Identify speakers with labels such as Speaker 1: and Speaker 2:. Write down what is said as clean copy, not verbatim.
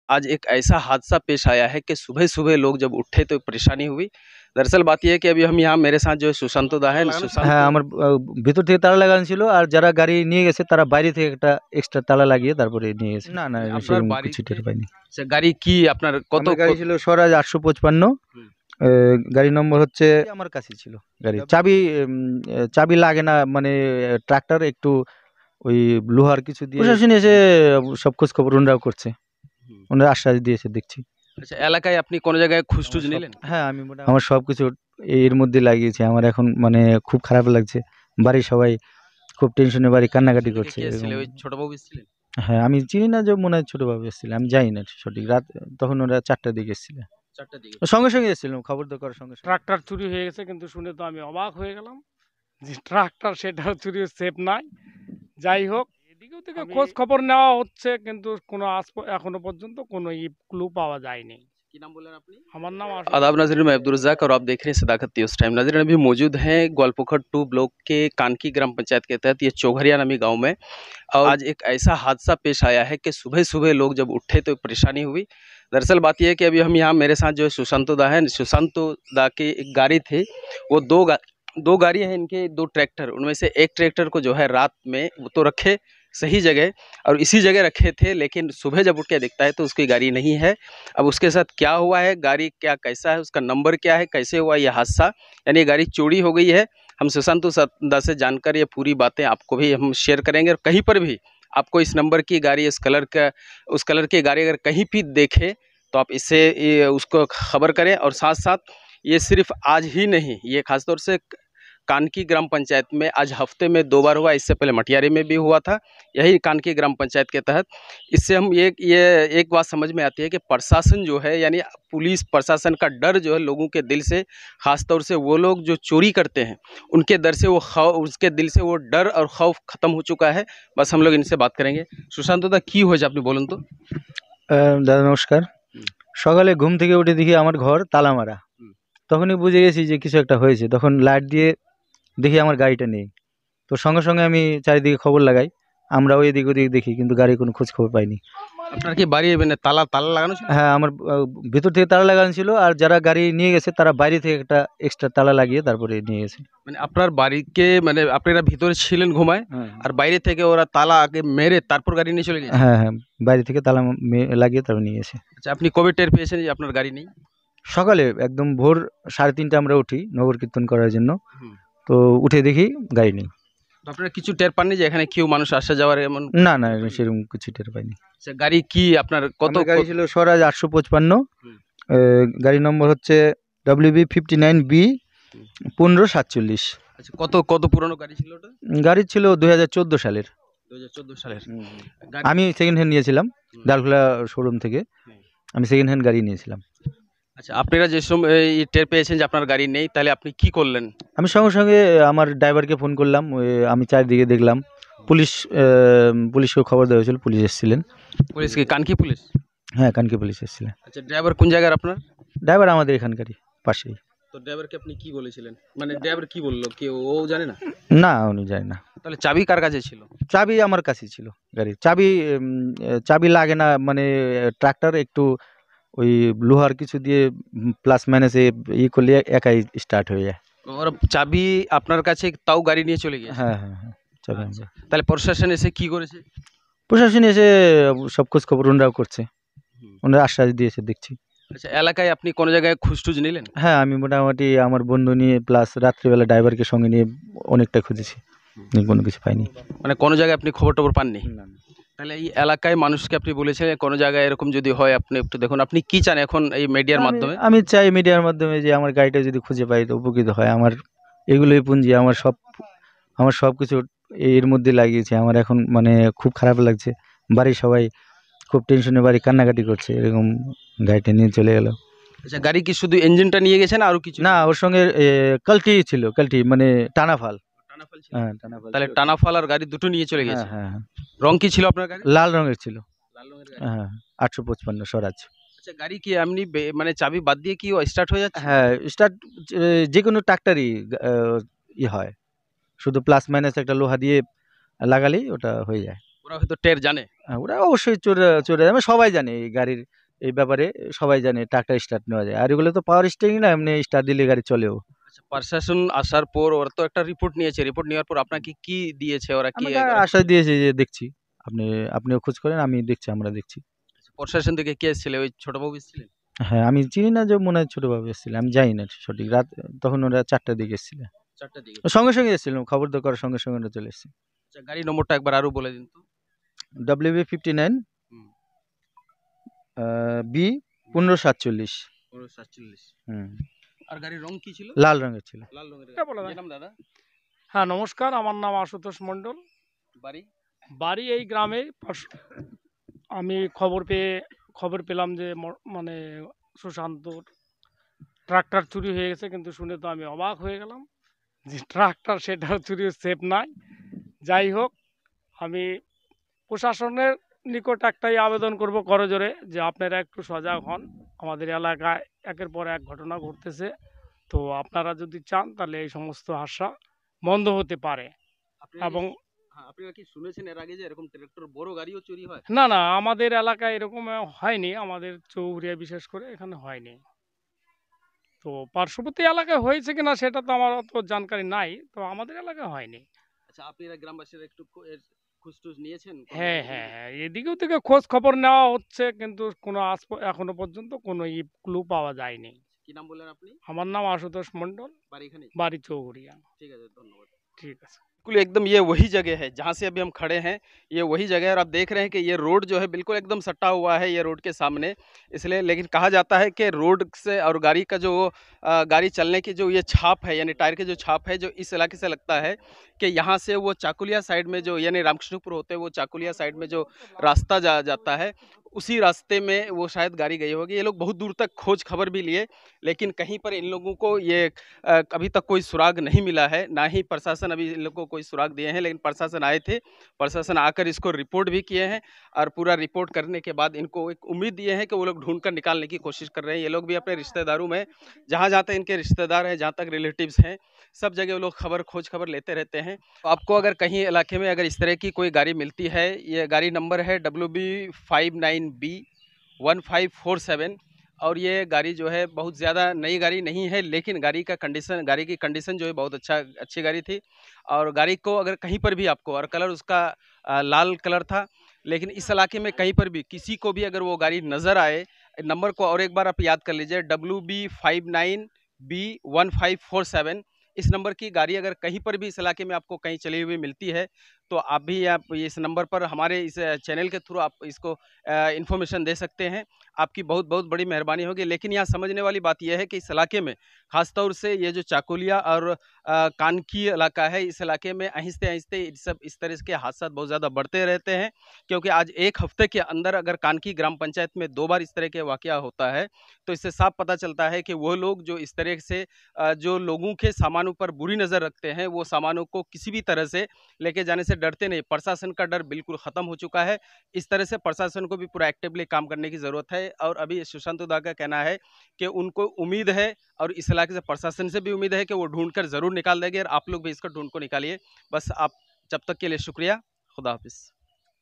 Speaker 1: आज एक ऐसा हादसा पेश आया है कि सुबह-सुबह लोग जब उठे तो परेशानी हुई। दरअसल बात ये है कि अभी हम यहाँ मेरे साथ जो है सुशांत दा है।
Speaker 2: হ্যাঁ,
Speaker 1: सुशांत
Speaker 2: আমার ভিতর থেকে তালা লাগানো ছিল, আর যারা গাড়ি নিয়ে গেছে তারা বাইরে থেকে একটা এক্সট্রা তালা লাগিয়ে তারপরে নিয়ে গেছে। না না,
Speaker 1: আপনার
Speaker 2: সেরকম
Speaker 1: বাড়িতে
Speaker 2: কিছু টের পাইনি।
Speaker 1: আচ্ছা, গাড়ি কি আপনার কত
Speaker 2: আমার গাড়ি ছিল স্বরাজ 855।
Speaker 1: হুম।
Speaker 2: গাড়ি নম্বর হচ্ছে আমার কাছেই ছিল। গাড়ি চাবি চাবি লাগে না, মানে ট্রাক্টর একটু ওই লোহার কিছু দিয়ে প্রশাসন এসে সব খোঁজ খবর ওনারাও করছে,
Speaker 1: হুম।
Speaker 2: ওনারা আশ্বাস দিয়েছে, দেখছি।
Speaker 1: আচ্ছা, এলাকায় আপনি কোন জায়গায় খোঁজ-টোজ নিলেন?
Speaker 2: হ্যাঁ, আমি আমার সবকিছু এর মধ্যে লাগিয়েছি। আমার এখন মানে খুব খারাপ লাগছে। বাড়ির সবাই খুব টেনশনে, বাড়ি কান্নাকাটি
Speaker 1: কে
Speaker 2: করছে
Speaker 1: কে এসেছিল?
Speaker 2: এরকম।
Speaker 1: ওই ছোট বাবু এসেছিলেন?
Speaker 2: হ্যাঁ, আমি চিনি না, যে মনে হয় ছোট বাবু এসেছিল, আমি জানি না সঠিক রাত। তখন ওরা ৪টার দিকে এসেছিল,
Speaker 1: ৪টার দিকে।
Speaker 2: সঙ্গে সঙ্গে এসেছিলাম, খবর তো করার সঙ্গে সঙ্গে।
Speaker 3: ট্রাক্টর চুরি হয়ে গেছে, কিন্তু শুনে তো আমি অবাক হয়ে গেলাম যে ট্রাক্টর সেটাও চুরি সেফ নাই। যাই হোক, এদিকেও থেকে খোঁজ খবর নেওয়া হচ্ছে, কিন্তু কোনো এখনো পর্যন্ত কোনো ক্লু পাওয়া যায়নি।
Speaker 1: কি नाम बोले आपने?
Speaker 3: আমার नाम
Speaker 1: आदाब नाज़रीन, मैं अब्दुल रज़ाक और आप देख रहे हैं सदाकत न्यूज़ टाइम। नाज़रीन, अभी मौजूद हैं ग्वालपोखर 2 ब्लॉक के कानकी ग्राम पंचायत के तहत ये चौघरिया नामी गांव में। और आज एक ऐसा हादसा पेश आया है कि सुबह-सुबह लोग जब उठे तो परेशानी हुई। दरअसल बात ये है कि अभी हम यहाँ मेरे साथ जो है सुशांत दा है। सुशांत दा की एक गाड़ी थी, वो दो गाड़ी है इनके, 2 ट्रैक्टर। उनमें से एक ट्रैक्टर को जो है रात में वो तो रखे सही जगह और इसी जगह रखे थे, लेकिन सुबह जब उठ के देखता है तो उसकी गाड़ी नहीं है। अब उसके साथ क्या हुआ है, गाड़ी क्या कैसा है, उसका नंबर क्या है, कैसे हुआ ये हादसा, यानी ये गाड़ी चोरी हो गई है। हम सुशांत दा से जानकर ये पूरी बातें आपको भी हम शेयर करेंगे। और कहीं पर भी आपको इस नंबर की गाड़ी, उस कलर की गाड़ी अगर कहीं भी देखे तो आप इससे उसको खबर करें। और साथ साथ ये सिर्फ आज ही नहीं, ये खासतौर से कानकी ग्राम पंचायत में आज हफ्ते में 2 बार हुआ। इससे पहले मटियारी में भी हुआ था, यही कानकी ग्राम पंचायत के तहत। इससे हम ये एक बात समझ में आती है कि प्रशासन जो है, यानी पुलिस प्रशासन का डर जो है लोगों के दिल से, ख़ासतौर से वो लोग जो चोरी करते हैं उनके डर से उसके दिल से वो डर और खौफ ख़त्म हो चुका है। बस हम लोग इनसे बात करेंगे। सुशांत दा, কি হয়েছে আপনি বলুন তো?
Speaker 2: দাদা নমস্কার। সকালে ঘুম থেকে উঠে দেখি আমার ঘর তালা মারা। তখনই বুঝে গেছি যে কিছু একটা হয়েছে। তখন লাইট দিয়ে দেখি আমার গাড়িটা নেই। তো সঙ্গে সঙ্গে আমি চারিদিকে খবর লাগাই, আমরাও এদিক ওদিক দেখি, কিন্তু গাড়ির কোনো খোঁজ খবর পাইনি।
Speaker 1: আপনার কি বাড়ি মানে তালা লাগানো ছিল?
Speaker 2: হ্যাঁ, আমার ভিতর থেকে তালা লাগানো ছিল, আর যারা গাড়ি নিয়ে গেছে তারা বাইরে থেকে একটা এক্সট্রা তালা লাগিয়ে তারপরে নিয়ে গেছে।
Speaker 1: মানে আপনার বাড়িকে, মানে আপনারা ভিতরে ছিলেন ঘুমায়, আর বাইরে থেকে ওরা তালা আগে মেরে তারপর গাড়ি নিয়ে চলে গেছে?
Speaker 2: হ্যাঁ হ্যাঁ, বাইরে থেকে তালা লাগিয়ে তারপর নিয়ে গেছে।
Speaker 1: আচ্ছা, আপনি কবে টের পেয়েছেন যে আপনার গাড়ি নেই?
Speaker 2: সকালে একদম ভোর 3:30 আমরা উঠি নগর কীর্তন করার জন্য। তো উঠে দেখি গাড়ি নেই।
Speaker 1: আপনারা কিছু টের পাননি যে এখানে কেউ মানুষ আসা যাওয়ার এমন?
Speaker 2: না না, সেরকম কিছু টের পাইনি।
Speaker 1: আচ্ছা, গাড়ি কি আপনার কত?
Speaker 2: গাড়ি ছিল স্বরাজ 855। গাড়ি নম্বর হচ্ছে WB 59B 1547।
Speaker 1: আচ্ছা, কত পুরনো গাড়ি ছিল ওটা?
Speaker 2: গাড়ি ছিল 2014 সালের।
Speaker 1: 2014 সালের।
Speaker 2: আমি সেকেন্ড হ্যান্ড নিয়েছিলাম ডালখোলা শোরুম থেকে, আমি সেকেন্ড হ্যান্ড গাড়ি নিয়েছিলাম।
Speaker 1: আচ্ছা, আপনারা যে সময় টের পেয়েছেন যে আপনার গাড়ি নেই, তাহলে আপনি কি করলেন?
Speaker 2: আমি সঙ্গে সঙ্গে আমার ড্রাইভারকে ফোন করলাম। আমি চারিদিকে দেখলাম, পুলিশকে খবর দেওয়া হয়েছিল, পুলিশ এসেছিলেন।
Speaker 1: পুলিশ কি কানকি পুলিশ?
Speaker 2: হ্যাঁ, কানকি পুলিশ এসেছিলেন।
Speaker 1: আচ্ছা, ড্রাইভার কোন জায়গার আপনার?
Speaker 2: ড্রাইভার আমাদের এখানকারই, পাশেই।
Speaker 1: তো ড্রাইভারকে আপনি কি বলেছিলেন, মানে ড্রাইভার কি বললো, কি ও জানে না?
Speaker 2: না, উনি জানে না।
Speaker 1: তাহলে চাবি কার কাছে ছিল?
Speaker 2: চাবি আমার কাছেই ছিল গাড়ির। চাবি লাগে না, মানে ট্রাক্টর একটু ওই লোহার কিছু দিয়ে প্লাস মাইনাসে করলে একাই স্টার্ট হয়ে যায়।
Speaker 1: ওর চাবি আপনার কাছে, তাও গাড়ি নিয়ে চলে গেছে?
Speaker 2: হ্যাঁ হ্যাঁ হ্যাঁ, চাবি।
Speaker 1: তাহলে প্রশাসন এসে কি করেছে?
Speaker 2: প্রশাসন এসে সব খোঁজ খবর ওনারাও করছে, ওনারা আশ্বাস দিয়েছে, দেখছি।
Speaker 1: আচ্ছা, এলাকায় আপনি কোনো জায়গায় খোঁজ নিলেন?
Speaker 2: হ্যাঁ, আমি মোটামুটি আমার বন্ধু নিয়ে প্লাস রাত্রিবেলা ড্রাইভারকে সঙ্গে নিয়ে অনেকটা খুঁজেছি, কোনো কিছু পাইনি।
Speaker 1: মানে কোনো জায়গায় আপনি খবর পাননি? তাহলে এই এলাকায় মানুষকে আপনি বলেছেন কোনো জায়গায় এরকম যদি হয় আপনি একটু দেখুন। আপনি কি চান এখন এই মিডিয়ার মাধ্যমে?
Speaker 2: আমি চাই মিডিয়ার মাধ্যমে যে আমার গাড়িটা যদি খুঁজে পাই তো উপকৃত হয়। আমার এগুলোই পুঁজি, আমার সব কিছু এর মধ্যে লাগিয়েছে। আমার এখন মানে খুব খারাপ লাগছে, বাড়ির সবাই খুব টেনশনে, বাড়ি কান্নাকাটি করছে, এরকম গাড়িটা নিয়ে চলে গেল।
Speaker 1: আচ্ছা, গাড়ি কি শুধু ইঞ্জিনটা নিয়ে গেছেন আর কিছু?
Speaker 2: না, ওর সঙ্গে কাল্টি ছিল, কাল্টি মানে টানাফাল। হ্যাঁ, টানাফাল।
Speaker 1: তাহলে টানাফাল আর গাড়ি দুটো নিয়ে চলে গেছে?
Speaker 2: হ্যাঁ হ্যাঁ।
Speaker 1: রং কি ছিল আপনার গাড়ি?
Speaker 2: লাল রঙের ছিল।
Speaker 1: লাল রঙের গাড়ি?
Speaker 2: হ্যাঁ, 855 স্বরাজ।
Speaker 1: আচ্ছা, গাড়ি কি এমনি মানে চাবি বাদ দিয়ে কি স্টার্ট হয়ে যাচ্ছে?
Speaker 2: হ্যাঁ, স্টার্ট যে কোনো ট্রাক্টরই হয়, শুধু প্লাস মাইনাস একটা লোহা দিয়ে লাগালেই ওটা হয়ে যায়।
Speaker 1: ওরা হয়তো টের জানে।
Speaker 2: হ্যাঁ, ওরা অবশ্যই চোরে চোরে যাবে, সবাই জানে এই গাড়ির এই ব্যাপারে, সবাই জানে ট্রাক্টর স্টার্ট নেওয়া যায়, আর এগুলো তো পাওয়ার স্টিয়ারিং না, এমনি স্টার্ট দিলে গাড়ি চলেও।
Speaker 1: আচ্ছা, প্রশাসন আসার পর ওরা তো একটা রিপোর্ট নিয়েছে, রিপোর্ট নেওয়ার পর আপনাকে কি দিয়েছে ওরা, কি
Speaker 2: আমাকে আশ্বাস দিয়েছে যে দেখছি, আপনিও খোঁজ করেন, আমি দেখছি, আমরা দেখছি।
Speaker 1: প্রশাসন থেকে কে এসেছিল, ওই ছোটবাবু এসেছিলেন?
Speaker 2: হ্যাঁ, আমি চিনি না, যে মনে হয় ছোটবাবু এসেছিল, আমি জানি না সঠিক রাত, তখন ওরা 4টার দিকে এসেছিল।
Speaker 1: 4টার দিকে।
Speaker 2: সঙ্গে সঙ্গে এসেছিলাম, খবর তো করার সঙ্গে সঙ্গে ওরা চলে এসেছে।
Speaker 1: আচ্ছা, গাড়ি নম্বরটা একবার আরো বলে দিন তো।
Speaker 2: WB59
Speaker 1: হুম।
Speaker 2: B 1547।
Speaker 1: 47।
Speaker 2: হুম,
Speaker 1: আর গাড়ির রং কি ছিল?
Speaker 2: লাল রঙের ছিল।
Speaker 1: লাল রঙের।
Speaker 3: এটা বলা যায়।
Speaker 1: কি নাম দাদা?
Speaker 3: হ্যাঁ, নমস্কার, আমার নাম আশুতোষ মণ্ডল।
Speaker 1: বাড়ি?
Speaker 3: বাড়ি এই গ্রামে। আমি খবর পেলাম যে মানে সুশান্তর ট্রাক্টর চুরি হয়ে গেছে, কিন্তু শুনে তো আমি অবাক হয়ে গেলাম যে ট্রাক্টর সেটাও চুরি সেফ নাই। যাই হোক, আমি প্রশাসনের নিকট একটাই আবেদন করব করজোরে, যে আপনারা একটু সজাগ হন। আমাদের এলাকায় একের পর এক ঘটনা ঘটতেছে, তো আপনারা যদি চান তাহলে এই সমস্ত হাস্যা বন্ধ হতে পারে।
Speaker 1: আপনারা কি
Speaker 3: এবং
Speaker 1: হ্যাঁ, আপনারা কি শুনেছেন এর আগে যে এরকম ট্রাক্টর বড় গাড়িও চুরি হয়?
Speaker 3: না, না, আমাদের এলাকায় এরকম হয়নি, আমাদের চৌরিয়া বিশেষ করে এখানে হয়নি। তো পার্শ্ববর্তী এলাকায় হয়েছে কিনা সেটা তো আমার অত জানকারি নাই, তো আমাদের এলাকায় হয়নি।
Speaker 1: আচ্ছা, আপনারা গ্রামবাসীরা একটু এর খোঁজ-টোজ নিয়েছেন? কোনো
Speaker 3: হ্যাঁ,
Speaker 1: গাড়ি
Speaker 3: হ্যাঁ,
Speaker 1: চুরি?
Speaker 3: হ্যাঁ, এদিকেও থেকে খোঁজ খবর নেওয়া হচ্ছে, কিন্তু কোনো এখনো পর্যন্ত কোনো ক্লু পাওয়া যায়নি।
Speaker 1: কি নাম বললেন আপনি?
Speaker 3: আমার নাম আশুতোষ মণ্ডল,
Speaker 1: বাড়ি এখানে?
Speaker 3: বাড়ি চৌঘরিয়া।
Speaker 1: ঠিক আছে, ধন্যবাদ।
Speaker 3: ঠিক আছে।
Speaker 1: बिल्कुल एकदम ये वही जगह है जहाँ से अभी हम खड़े हैं। ये वही जगह है और आप देख रहे हैं कि ये रोड जो है बिल्कुल एकदम सटा हुआ है ये रोड के सामने। इसलिए लेकिन कहा जाता है कि रोड से और गाड़ी का जो गाड़ी चलने की जो ये छाप है, यानी टायर की जो छाप है, जो इस इलाके से लगता है कि यहाँ से वो चाकुलिया साइड में जो यानी रामकृष्णपुर होते हुए वो चाकुलिया साइड में जो रास्ता जाता है, उसी रास्ते में वो शायद गाड़ी गई होगी। ये लोग बहुत दूर तक खोज खबर भी लिए, लेकिन कहीं पर इन लोगों को ये अभी तक कोई सुराग नहीं मिला है, ना ही प्रशासन अभी इन लोगों को कोई सुराग दिए हैं। लेकिन प्रशासन आए थे, प्रशासन आकर इसको रिपोर्ट भी किए हैं और पूरा रिपोर्ट करने के बाद इनको एक उम्मीद दिए हैं कि वो लोग ढूंढ कर निकालने की कोशिश कर रहे हैं। ये लोग भी अपने रिश्तेदारों में, जहाँ जहाँ तक इनके रिश्तेदार हैं, जहाँ तक रिलेटिव्स हैं, सब जगह वो लोग खोज खबर लेते रहते हैं। तो आपको अगर कहीं इलाके में अगर इस तरह की कोई गाड़ी मिलती है, ये गाड़ी नंबर है WB59B1547 और ये गाड़ी जो है बहुत ज़्यादा नई गाड़ी नहीं है, लेकिन गाड़ी की कंडीशन जो है बहुत अच्छी गाड़ी थी। और गाड़ी को अगर कहीं पर भी आपको, और कलर उसका लाल कलर था, लेकिन इस इलाके में कहीं पर भी किसी को भी अगर वो गाड़ी नज़र आए, नंबर को और एक बार आप याद कर लीजिए, WB59B1547, इस नंबर की गाड़ी अगर कहीं पर भी इस इलाके में आपको कहीं चली हुई मिलती है, तो आप इस नंबर पर हमारे इस चैनल के थ्रू आप इसको इन्फॉर्मेशन दे सकते हैं। आपकी बहुत बहुत बड़ी मेहरबानी होगी। लेकिन यहाँ समझने वाली बात यह है कि इस इलाके में ख़ासतौर से ये जो चाकुलिया और कानकी इलाका है, इस इलाके में आहिस्ते आहिस्ते इस तरह के हादसा बहुत ज़्यादा बढ़ते रहते हैं, क्योंकि आज एक हफ्ते के अंदर अगर कानकी ग्राम पंचायत में 2 बार इस तरह के वाक़या होता है, तो इससे साफ पता चलता है कि वो लोग जो इस तरह से जो लोगों के सामानों पर बुरी नज़र रखते हैं, वो सामानों को किसी भी तरह से लेके जाने से डरते नहीं। प्रशासन का डर बिल्कुल ख़त्म हो चुका है। इस तरह से प्रशासन को भी पूरा एक्टिवली काम करने की ज़रूरत है। और अभी सुशांत दा का कहना है कि उनको उम्मीद है और इस इलाके से प्रशासन से भी उम्मीद है कि वो ढूंढ कर ज़रूर निकाल देंगे, और आप लोग भी इसको ढूंढ को निकालिए। बस आप जब तक के लिए शुक्रिया। खुदा हाफिज़।